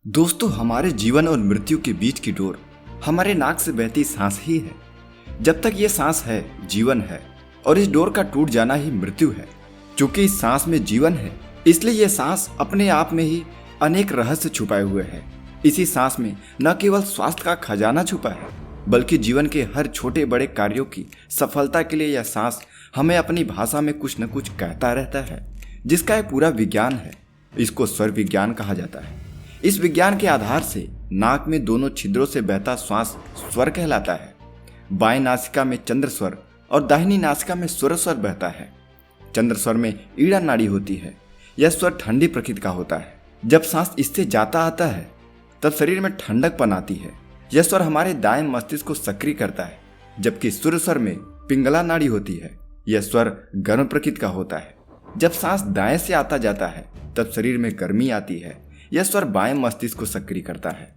दोस्तों, हमारे जीवन और मृत्यु के बीच की डोर हमारे नाक से बहती सांस ही है। जब तक ये सांस है, जीवन है, और इस डोर का टूट जाना ही मृत्यु है। क्योंकि इस सांस में जीवन है, इसलिए यह सांस अपने आप में ही अनेक रहस्य छुपाए हुए है। इसी सांस में न केवल स्वास्थ्य का खजाना छुपा है, बल्कि जीवन के हर छोटे बड़े कार्यों की सफलता के लिए यह सांस हमें अपनी भाषा में कुछ न कुछ कहता रहता है, जिसका एक पूरा विज्ञान है। इसको स्वर विज्ञान कहा जाता है। इस विज्ञान के आधार से नाक में दोनों छिद्रों से बहता श्वास स्वर कहलाता है। बाएं नासिका में चंद्र स्वर और दाहिनी नासिका में स्वर स्वर बहता है। चंद्र स्वर में ईड़ा नाड़ी होती है। यह स्वर ठंडी प्रकृति का होता है। जब सांस इससे जाता आता है तब शरीर में ठंडकपन आती है। यह स्वर हमारे दाएं मस्तिष्क को सक्रिय करता है। जबकि सुर स्वर में पिंगला नाड़ी होती है। यह स्वर गर्म प्रकृति का होता है। जब सांस दाएं से आता जाता है तब शरीर में गर्मी आती है। यह स्वर बाएं मस्तिष्क को सक्रिय करता है।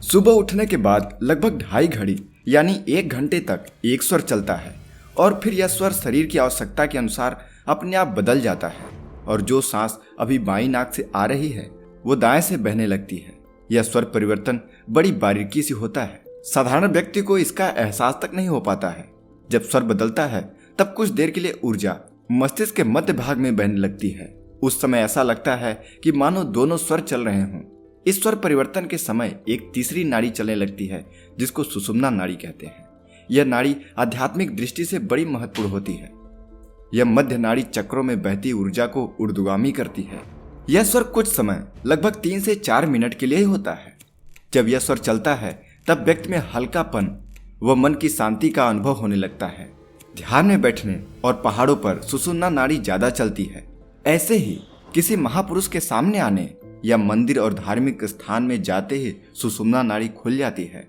सुबह उठने के बाद लगभग 2.5 घड़ी यानी 1 घंटे तक एक स्वर चलता है और फिर यह स्वर शरीर की आवश्यकता के अनुसार अपने आप बदल जाता है और जो सांस अभी बाईं नाक से आ रही है वो दाएं से बहने लगती है। यह स्वर परिवर्तन बड़ी बारीकी से होता है। साधारण व्यक्ति को इसका एहसास तक नहीं हो पाता है। जब स्वर बदलता है तब कुछ देर के लिए ऊर्जा मस्तिष्क के मध्य भाग में बहने लगती है। उस समय ऐसा लगता है कि मानो दोनों स्वर चल रहे हों। इस स्वर परिवर्तन के समय एक तीसरी नाड़ी चलने लगती है, जिसको सुषुम्ना नाड़ी कहते हैं। यह नाड़ी आध्यात्मिक दृष्टि से बड़ी महत्वपूर्ण होती है। यह मध्य नाड़ी चक्रों में बहती ऊर्जा को ऊर्ध्वगामी करती है। यह स्वर कुछ समय लगभग 3 से 4 मिनट के लिए ही होता है। जब यह स्वर चलता है तब व्यक्ति में हल्कापन व मन की शांति का अनुभव होने लगता है। ध्यान में बैठने और पहाड़ों पर सुषुम्ना नाड़ी ज्यादा चलती है। ऐसे ही किसी महापुरुष के सामने आने या मंदिर और धार्मिक स्थान में जाते ही सुषुम्ना नाड़ी खुल जाती है।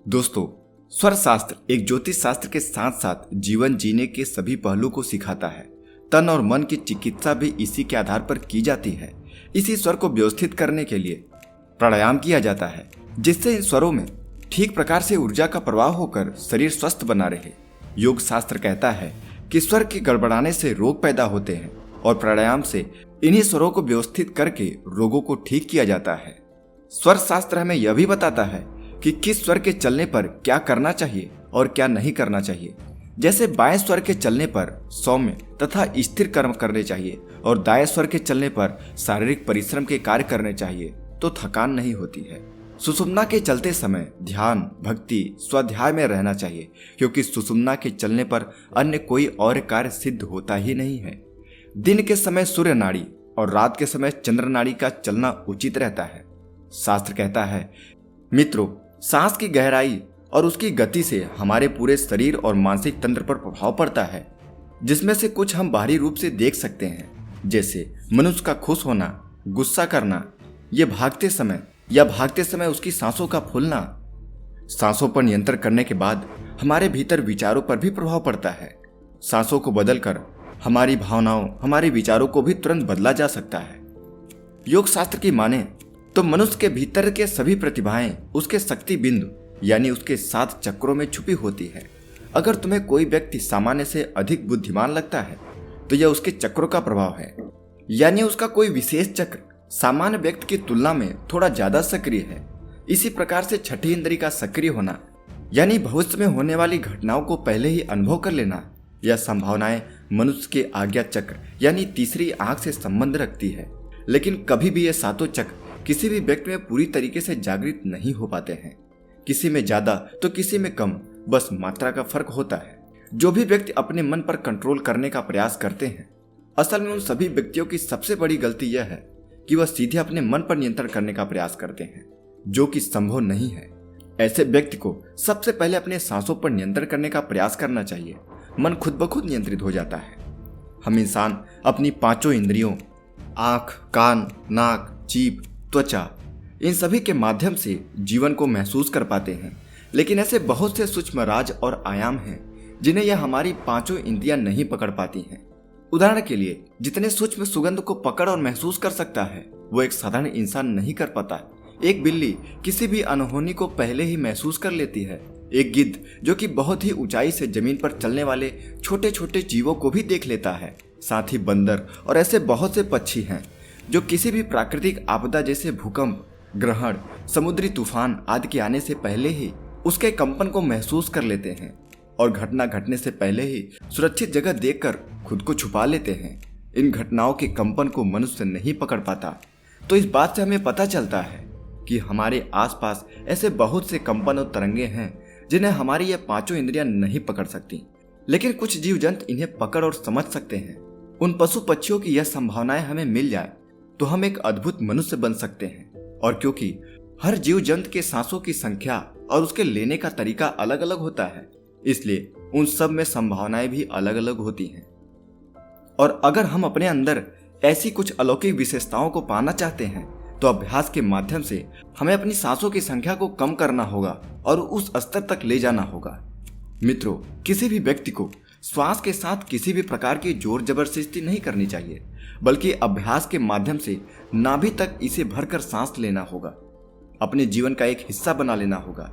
दोस्तों, स्वर शास्त्र एक ज्योतिष शास्त्र के साथ साथ जीवन जीने के सभी पहलू को सिखाता है। तन और मन की चिकित्सा भी इसी के आधार पर की जाती है। इसी स्वर को व्यवस्थित करने के लिए प्राणायाम किया जाता है, जिससे इन स्वरों में ठीक प्रकार से ऊर्जा का प्रवाह होकर शरीर स्वस्थ बना रहे। योग शास्त्र कहता है कि स्वर के गड़बड़ाने से रोग पैदा होते हैं और प्राणायाम से इन्हीं स्वरों को व्यवस्थित करके रोगों को ठीक किया जाता है। स्वर शास्त्र हमें यह भी बताता है कि किस स्वर के चलने पर क्या करना चाहिए और क्या नहीं करना चाहिए। जैसे बाएं स्वर के चलने पर सौम्य तथा स्थिर कर्म करने चाहिए और दाएं स्वर के चलने पर शारीरिक परिश्रम के कार्य करने चाहिए तो थकान नहीं होती है। सुषुम्ना के चलते समय ध्यान, भक्ति, स्वाध्याय में रहना चाहिए, क्योंकि सुषुम्ना के चलने पर अन्य कोई और कार्य सिद्ध होता ही नहीं है। दिन के समय सूर्य नाड़ी और रात के समय चंद्र नाड़ी का चलना उचित रहता है। शास्त्र कहता है, मित्रों, सांस की गहराई और उसकी गति से हमारे पूरे शरीर और मानसिक तंत्र पर प्रभाव पड़ता है, जिसमें से कुछ हम बाहरी रूप से देख सकते हैं, जैसे मनुष्य का खुश होना, गुस्सा करना, ये भागते समय उसकी सांसों का फूलना। सांसों पर नियंत्रण करने के बाद हमारे भीतर विचारों पर भी प्रभाव पड़ता है। सांसों को बदलकर हमारी भावनाओं, हमारे विचारों को भी तुरंत बदला जा सकता है। योग शास्त्र की माने तो मनुष्य के भीतर के सभी प्रतिभाएं उसके शक्ति बिंदु यानी उसके 7 चक्रों में छुपी होती है। अगर तुम्हें कोई व्यक्ति सामान्य से अधिक बुद्धिमान लगता है तो यह उसके चक्रों का प्रभाव है, यानी उसका कोई विशेष चक्र सामान्य व्यक्ति की तुलना में थोड़ा ज्यादा सक्रिय है। इसी प्रकार से छठी इंद्रिय का सक्रिय होना यानी भविष्य में होने वाली घटनाओं को पहले ही अनुभव कर लेना, यह संभावनाएं मनुष्य के आज्ञा चक्र यानी तीसरी आंख से संबंध रखती है। लेकिन कभी भी ये 7 चक्र किसी भी व्यक्ति में पूरी तरीके से जागृत नहीं हो पाते हैं। किसी में ज्यादा तो किसी में कम, बस मात्रा का फर्क होता है। जो भी व्यक्ति अपने मन पर कंट्रोल करने का प्रयास करते हैं, असल में उन सभी व्यक्तियों की सबसे बड़ी गलती यह है कि वह सीधे अपने मन पर नियंत्रण करने का प्रयास करते हैं, जो कि संभव नहीं है। ऐसे व्यक्ति को सबसे पहले अपने सांसों पर नियंत्रण करने का प्रयास करना चाहिए। मन खुद ब खुद नियंत्रित हो जाता है। हम इंसान अपनी 5 इंद्रियों आंख, कान, नाक, जीभ, त्वचा, इन सभी के माध्यम से जीवन को महसूस कर पाते हैं। लेकिन ऐसे बहुत से सूक्ष्म राज और आयाम हैं जिन्हें यह हमारी 5 इंद्रियां नहीं पकड़ पाती हैं। उदाहरण के लिए, जितने सूक्ष्म सुगंध को पकड़ और महसूस कर सकता है वो एक साधारण इंसान नहीं कर पाता। एक बिल्ली किसी भी अनहोनी को पहले ही महसूस कर लेती है। एक गिद्ध जो कि बहुत ही ऊंचाई से जमीन पर चलने वाले छोटे छोटे जीवों को भी देख लेता है। साथ ही बंदर और ऐसे बहुत से पक्षी हैं जो किसी भी प्राकृतिक आपदा जैसे भूकंप, ग्रहण, समुद्री तूफान आदि के आने से पहले ही उसके कंपन को महसूस कर लेते हैं और घटना घटने से पहले ही सुरक्षित जगह देखकर खुद को छुपा लेते हैं। इन घटनाओं के कंपन को मनुष्य नहीं पकड़ पाता। तो इस बात से हमें पता चलता है कि हमारे आसपास ऐसे बहुत से कंपन और तरंगे हैं जिन्हें हमारी ये पांचों इंद्रियां नहीं पकड़ सकती, लेकिन कुछ जीव जंतु इन्हें पकड़ और समझ सकते हैं। उन पशु पक्षियों की यह संभावनाएं हमें मिल जाए तो हम एक अद्भुत मनुष्य बन सकते हैं। और क्योंकि हर जीव जंतु के सांसों की संख्या और उसके लेने का तरीका अलग अलग होता है, इसलिए उन सब में संभावनाएं भी अलग अलग होती हैं। और अगर हम अपने अंदर ऐसी कुछ अलौकिक विशेषताओं को पाना चाहते हैं तो अभ्यास के माध्यम से हमें अपनी सांसों की संख्या को कम करना होगा और उस स्तर तक ले जाना होगा। मित्रों, किसी भी व्यक्ति को श्वास के साथ किसी भी प्रकार की जोर जबरदस्ती नहीं करनी चाहिए, बल्कि अभ्यास के माध्यम से नाभि तक इसे भरकर सांस लेना होगा, अपने जीवन का एक हिस्सा बना लेना होगा।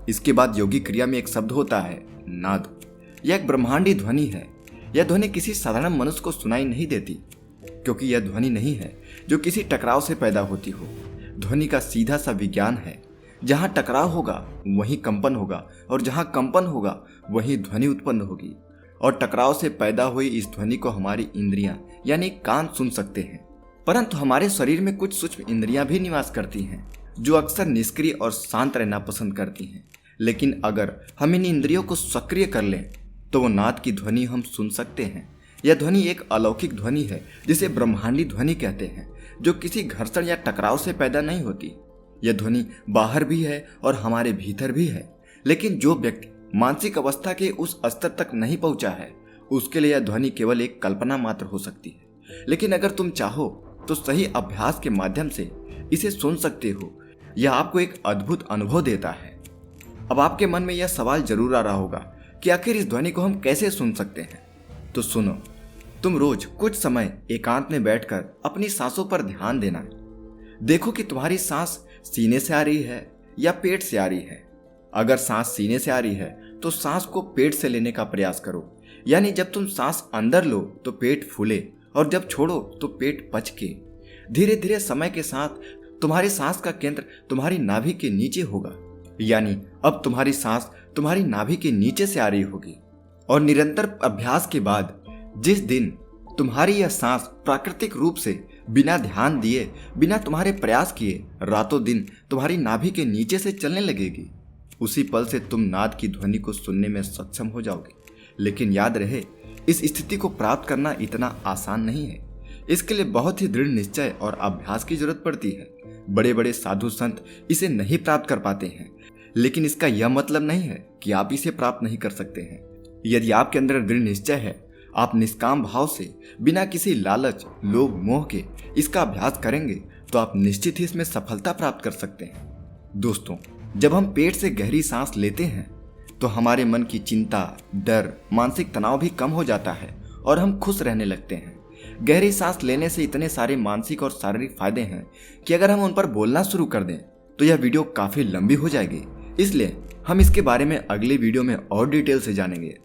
इसके बाद योगी क्रिया में एक शब्द होता है नाद। यह एक ब्रह्मांडी ध्वनि है। यह ध्वनि किसी साधारण मनुष्य को सुनाई नहीं देती, क्योंकि यह ध्वनि नहीं है जो किसी टकराव से पैदा होती हो। ध्वनि का सीधा सा विज्ञान है, जहां टकराव होगा वहीं कंपन होगा, और जहां कंपन होगा वहीं ध्वनि उत्पन्न होगी। और टकराव से पैदा हुई इस ध्वनि को हमारी इंद्रियां यानी कान सुन सकते हैं। परंतु हमारे शरीर में कुछ सूक्ष्म इंद्रियां भी निवास करती हैं, जो अक्सर निष्क्रिय और शांत रहना पसंद करती हैं। लेकिन अगर हम इन इंद्रियों को सक्रिय कर लें तो वो नाद की ध्वनि हम सुन सकते हैं। यह ध्वनि एक अलौकिक ध्वनि है जिसे ब्रह्मांडी ध्वनि कहते हैं, जो किसी घर्षण या टकराव से पैदा नहीं होती। यह ध्वनि बाहर भी है और हमारे भीतर भी है, लेकिन जो व्यक्ति मानसिक अवस्था के उस स्तर तक नहीं पहुंचा है उसके लिए यह ध्वनि केवल एक कल्पना मात्र हो सकती है। लेकिन अगर तुम चाहो तो सही अभ्यास के माध्यम से इसे सुन सकते हो। यह आपको एक अद्भुत अनुभव देता है। अब आपके मन में यह सवाल जरूर आ रहा होगा कि आखिर इस ध्वनि को हम कैसे सुन सकते हैं। तो सुनो, तुम रोज कुछ समय एकांत में बैठकर अपनी सांसों पर ध्यान देना। देखो कि तुम्हारी सांस सीने से आ रही है या पेट से आ रही है। अगर सांस सीने से आ रही है तो सांस को पेट से लेने का प्रयास करो, यानी जब तुम सांस अंदर लो तो पेट फूले और जब छोड़ो तो पेट पचके। धीरे धीरे समय के साथ तुम्हारी सांस का केंद्र तुम्हारी नाभि के नीचे होगा, यानी अब तुम्हारी सांस तुम्हारी नाभि के नीचे से आ रही होगी। और निरंतर अभ्यास के बाद जिस दिन तुम्हारी यह सांस प्राकृतिक रूप से बिना ध्यान दिए, बिना तुम्हारे प्रयास किए रातों दिन तुम्हारी नाभि के नीचे से चलने लगेगी, उसी पल से तुम नाद की ध्वनि को सुनने में सक्षम हो जाओगे। लेकिन याद रहे, इस स्थिति को प्राप्त करना इतना आसान नहीं है। इसके लिए बहुत ही दृढ़ निश्चय और अभ्यास की जरूरत पड़ती है। बड़े बड़े साधु संत इसे नहीं प्राप्त कर पाते हैं, लेकिन इसका यह मतलब नहीं है कि आप इसे प्राप्त नहीं कर सकते हैं। यदि आपके अंदर दृढ़ निश्चय है, आप निष्काम भाव से बिना किसी लालच, लोभ, मोह के इसका अभ्यास करेंगे तो आप निश्चित ही इसमें सफलता प्राप्त कर सकते हैं। दोस्तों, जब हम पेट से गहरी सांस लेते हैं तो हमारे मन की चिंता, डर, मानसिक तनाव भी कम हो जाता है और हम खुश रहने लगते हैं। गहरी सांस लेने से इतने सारे मानसिक और शारीरिक फायदे हैं कि अगर हम उन पर बोलना शुरू कर दें तो यह वीडियो काफी लंबी हो जाएगी। इसलिए हम इसके बारे में अगले वीडियो में और डिटेल से जानेंगे।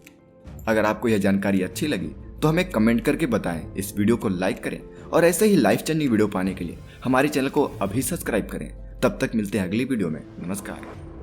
अगर आपको यह जानकारी अच्छी लगी तो हमें कमेंट करके बताएं, इस वीडियो को लाइक करें और ऐसे ही लाइफ चेंजिंग वीडियो पाने के लिए हमारे चैनल को अभी सब्सक्राइब करें। तब तक मिलते हैं अगली वीडियो में। नमस्कार।